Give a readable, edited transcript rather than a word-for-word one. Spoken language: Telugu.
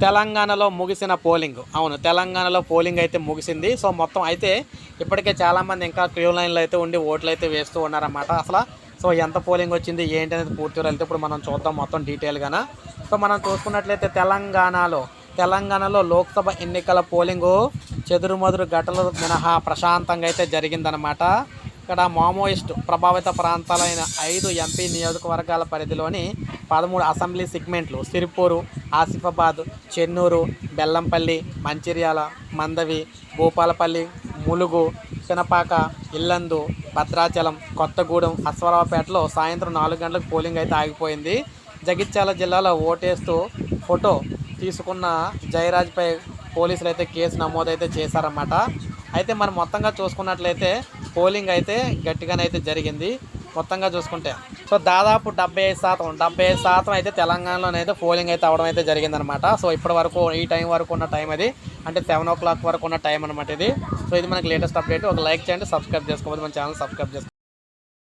తెలంగాణలో ముగిసిన పోలింగ్. అవును, తెలంగాణలో పోలింగ్ అయితే ముగిసింది. సో మొత్తం అయితే ఇప్పటికే చాలామంది ఇంకా క్యూ లైన్లో అయితే ఉండి ఓట్లు అయితే వేస్తూ ఉన్నారన్నమాట. అసలు సో ఎంత పోలింగ్ వచ్చింది ఏంటి అనేది పూర్తి వివరాలు ఇప్పుడు మనం చూద్దాం మొత్తం డీటెయిల్గాన. సో మనం చూసుకున్నట్లయితే తెలంగాణలో లోక్సభ ఎన్నికల పోలింగు చెదురుమదురు ఘటనలు మినహా ప్రశాంతంగా అయితే జరిగిందనమాట. ఇక్కడ మావోయిస్టు ప్రభావిత ప్రాంతాలైన 5 ఎంపీ నియోజకవర్గాల పరిధిలోని 13 అసెంబ్లీ సెగ్మెంట్లు సిరిపూరు, ఆసిఫాబాద్, చెన్నూరు, బెల్లంపల్లి, మంచిర్యాల, మందవి, భూపాలపల్లి, ములుగు, పినపాక, ఇల్లందు, భద్రాచలం, కొత్తగూడెం, అశ్వారావుపేటలో సాయంత్రం 4 గంటలకు పోలింగ్ అయితే ఆగిపోయింది. జగిత్యాల జిల్లాలో ఓటేస్తూ ఫోటో తీసుకున్న జయరాజ్పై పోలీసులు అయితే కేసు నమోదైతే చేశారన్నమాట. అయితే మనం మొత్తంగా చూసుకున్నట్లయితే పోలింగ్ అయితే గట్టిగానైతే జరిగింది మొత్తంగా చూసుకుంటే. సో దాదాపు 75% అయితే తెలంగాణలోనైతే పోలింగ్ అయితే అవడం అయితే జరిగిందనమాట. సో ఇప్పటి వరకు ఈ టైం వరకు ఉన్న టైం అది, అంటే 7 o'clock వరకు ఉన్న టైం అనమాట ఇది. సో ఇది మనకి లేటెస్ట్ అప్డేట్. ఒక లైక్ చేయండి, సబ్స్క్రైబ్ చేసుకోవాలి, మన ఛానల్ సబ్స్క్రైబ్ చేసుకోండి.